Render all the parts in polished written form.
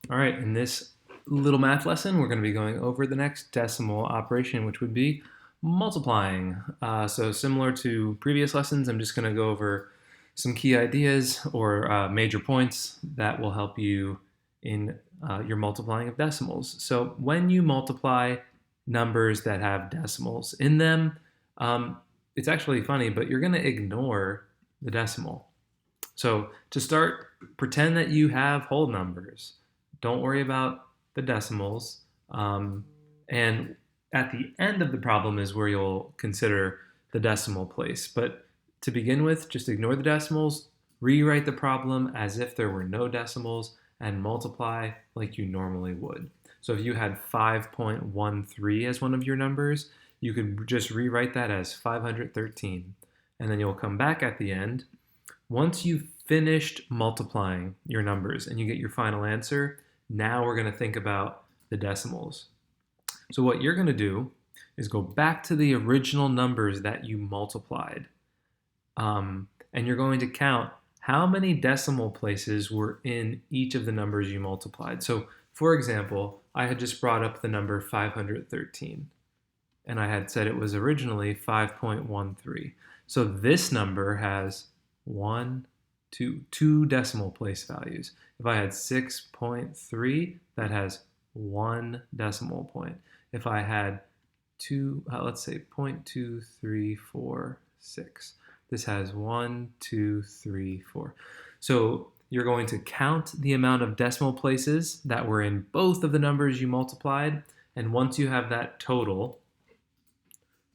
All right, in this little math lesson, we're going to be going over the next decimal operation, which would be multiplying. So similar to previous lessons, I'm just going to go over some key ideas or major points that will help you in your multiplying of decimals. So when you multiply numbers that have decimals in them, it's actually funny, but you're going to ignore the decimal. So to start, pretend that you have whole numbers. Don't worry about the decimals. And at the end of the problem is where you'll consider the decimal place. But to begin with, just ignore the decimals, rewrite the problem as if there were no decimals, and multiply like you normally would. So if you had 5.13 as one of your numbers, you could just rewrite that as 513. And then you'll come back at the end. Once you've finished multiplying your numbers and you get your final answer, now we're going to think about the decimals. So what you're going to do is go back to the original numbers that you multiplied. And you're going to count how many decimal places were in each of the numbers you multiplied. So for example, I had just brought up the number 513. And I had said it was originally 5.13. So this number has two decimal place values. If I had 6.3, that has one decimal point. If I had let's say 0.2346, this has 1, 2, 3, 4. So you're going to count the amount of decimal places that were in both of the numbers you multiplied. And once you have that total,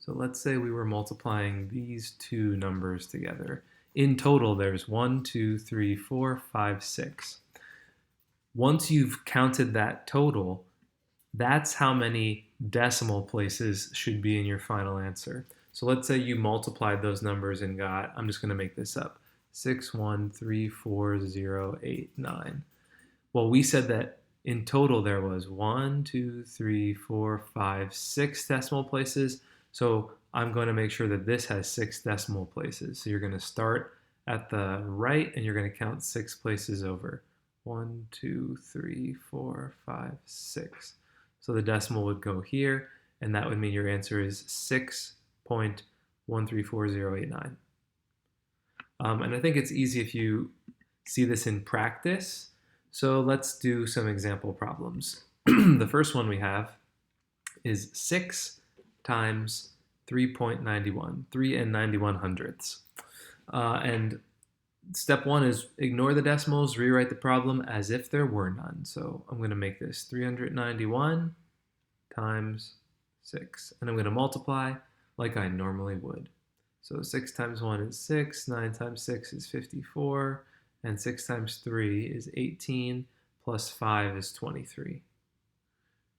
so let's say we were multiplying these two numbers together. In total, there's 1, 2, 3, 4, 5, 6. Once you've counted that total, that's how many decimal places should be in your final answer. So let's say you multiplied those numbers and got, I'm just going to make this up, 6134089. Well, we said that in total there was 1, 2, 3, 4, 5, 6 decimal places. So I'm going to make sure that this has 6 decimal places. So you're going to start at the right and you're going to count 6 places over. 1, 2, 3, 4, 5, 6. So the decimal would go here, and that would mean your answer is 6.134089. And I think it's easy if you see this in practice. So let's do some example problems. The first one we have is 6 times 3.91, 3 and 91 hundredths. And step one is ignore the decimals, rewrite the problem as if there were none. So I'm going to make this 391 times 6. And I'm going to multiply like I normally would. So 6 times 1 is 6, 9 times 6 is 54, and 6 times 3 is 18, plus 5 is 23.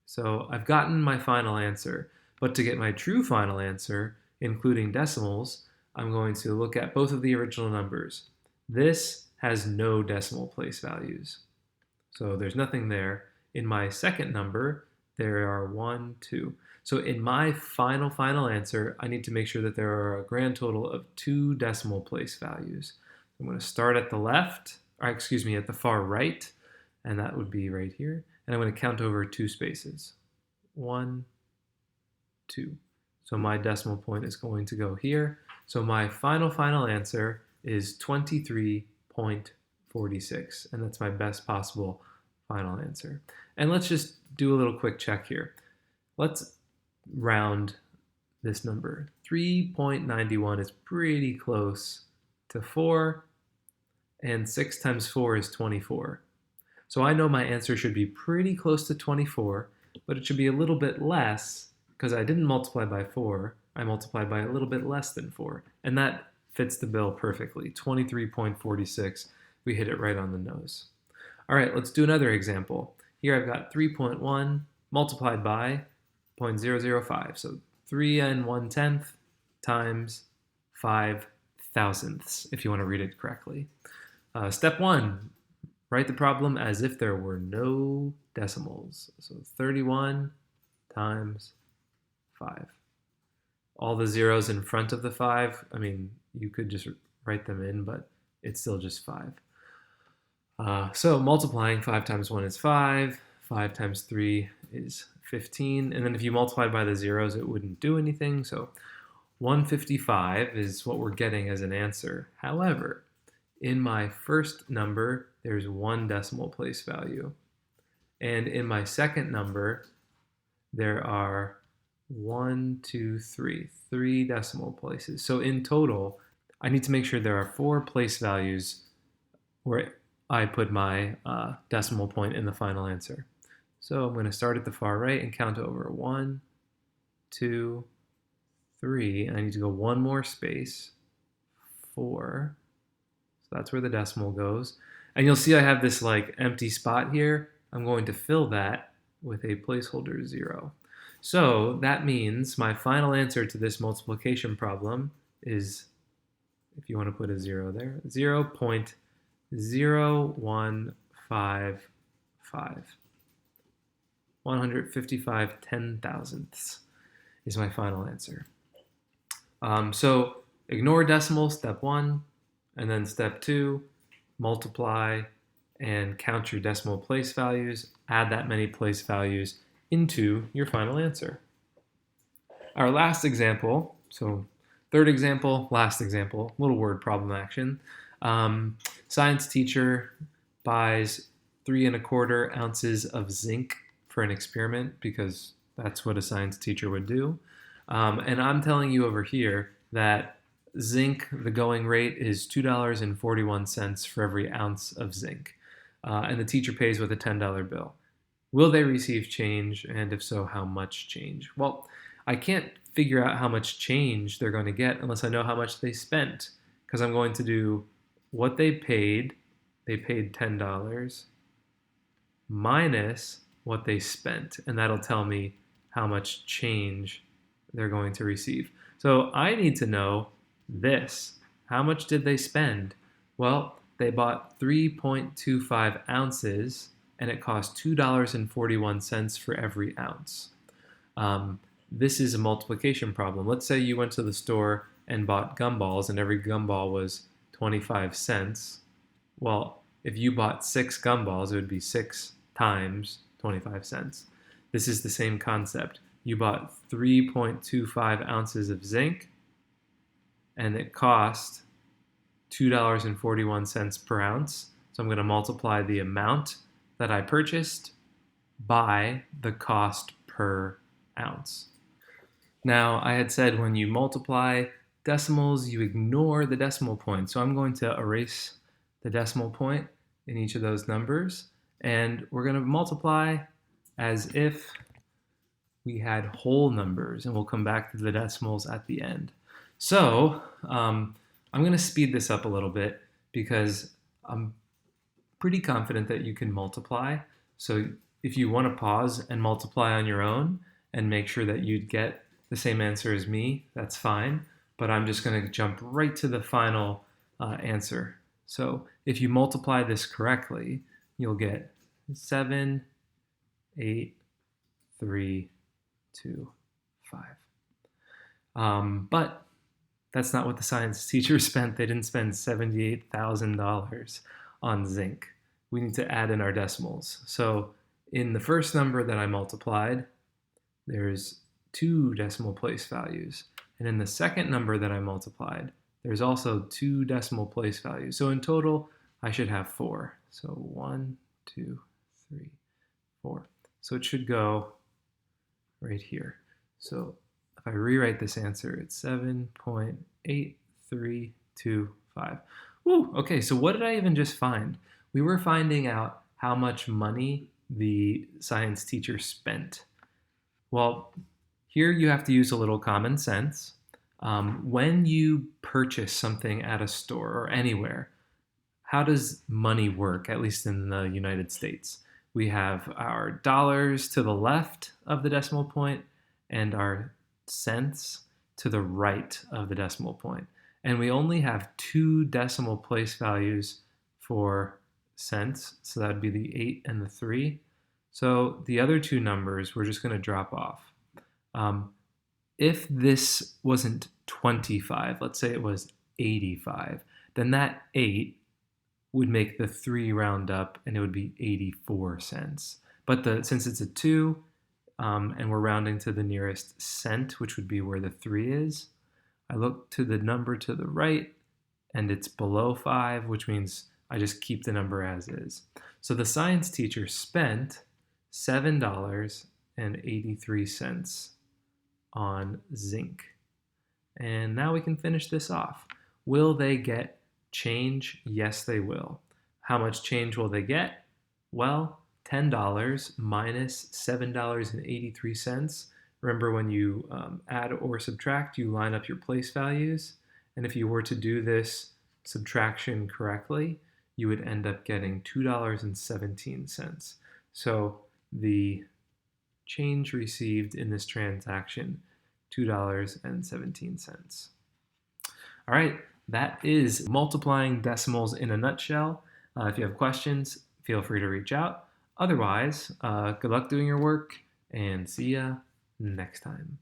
So I've gotten my final answer. But to get my true final answer, including decimals, I'm going to look at both of the original numbers. This has no decimal place values. So there's nothing there. In my second number, there are 1, 2. So in my final answer, I need to make sure that there are a grand total of 2 decimal place values. I'm going to start at the left, at the far right, and that would be right here. And I'm going to count over 2 spaces. 1, 2. So my decimal point is going to go here. So my final answer is 23.46, and that's my best possible final answer. And let's just do a little quick check here. Let's round this number. 3.91 is pretty close to 4, and 6 times 4 is 24. So I know my answer should be pretty close to 24, but it should be a little bit less because I didn't multiply by 4. I multiplied by a little bit less than 4. And that fits the bill perfectly. 23.46. We hit it right on the nose. All right, let's do another example. Here I've got 3.1 multiplied by 0.005. So 3 and 1/10 times 5 thousandths, if you want to read it correctly. Step 1, write the problem as if there were no decimals. So 31 times 5. All the zeros in front of the 5, I mean, you could just write them in, but it's still just 5. So multiplying, 5 times 1 is 5, 5 times 3 is 15, and then if you multiply by the zeros, it wouldn't do anything, so 155 is what we're getting as an answer. However, in my first number, there's one decimal place value, and in my second number, there are three decimal places. So in total, I need to make sure there are 4 place values where I put my decimal point in the final answer. So I'm going to start at the far right and count over 1, 2, 3. And I need to go one more space, 4. So that's where the decimal goes. And you'll see I have this like empty spot here. I'm going to fill that with a placeholder 0. So that means my final answer to this multiplication problem is, if you want to put a 0 there, 0.0155. 155 ten-thousandths is my final answer. So ignore decimal, step 1, and then step 2, multiply and count your decimal place values, add that many place values into your final answer. Our last example, so third example, last example, little word problem action. Science teacher buys 3¼ ounces of zinc for an experiment because that's what a science teacher would do. And I'm telling you over here that zinc, the going rate is $2.41 for every ounce of zinc. And the teacher pays with a $10 bill. Will they receive change? And if so, how much change? Well, I can't figure out how much change they're going to get unless I know how much they spent, because I'm going to do what they paid $10, minus what they spent, and that'll tell me how much change they're going to receive. So I need to know this. How much did they spend? Well, they bought 3.25 ounces, and it cost $2.41 for every ounce. This is a multiplication problem. Let's say you went to the store and bought gumballs, and every gumball was 25 cents. Well, if you bought 6 gumballs, it would be 6 times 25 cents. This is the same concept. You bought 3.25 ounces of zinc, and it cost $2.41 per ounce. So I'm going to multiply the amount that I purchased by the cost per ounce. Now, I had said when you multiply decimals, you ignore the decimal point. So I'm going to erase the decimal point in each of those numbers, and we're going to multiply as if we had whole numbers, and we'll come back to the decimals at the end. So I'm going to speed this up a little bit because I'm pretty confident that you can multiply. So if you want to pause and multiply on your own and make sure that you'd get the same answer as me, that's fine. But I'm just going to jump right to the final answer. So if you multiply this correctly, you'll get 7, 8, 3, 2, 5. But that's not what the science teacher spent. They didn't spend $78,000 on zinc. We need to add in our decimals. So in the first number that I multiplied, there's 2 decimal place values. And in the second number that I multiplied, there's also 2 decimal place values. So in total, I should have 4. So 1, 2, 3, 4. So it should go right here. So if I rewrite this answer, it's 7.8325. Woo, okay, so what did I even just find? We were finding out how much money the science teacher spent. Well, here you have to use a little common sense. When you purchase something at a store or anywhere, how does money work, at least in the United States? We have our dollars to the left of the decimal point and our cents to the right of the decimal point. And we only have 2 decimal place values for cents, so that would be the 8 and the 3. So the other 2 numbers, we're just going to drop off. If this wasn't 25, let's say it was 85, then that 8 would make the 3 round up, and it would be 84 cents. But since it's a 2, and we're rounding to the nearest cent, which would be where the 3 is, I look to the number to the right, and it's below 5, which means I just keep the number as is. So the science teacher spent $7.83 on zinc. And now we can finish this off. Will they get change? Yes, they will. How much change will they get? Well, $10 minus $7.83. Remember, when you add or subtract, you line up your place values. And if you were to do this subtraction correctly, you would end up getting $2.17. So the change received in this transaction, $2.17. All right, that is multiplying decimals in a nutshell. If you have questions, feel free to reach out. Otherwise, good luck doing your work, and see ya next time.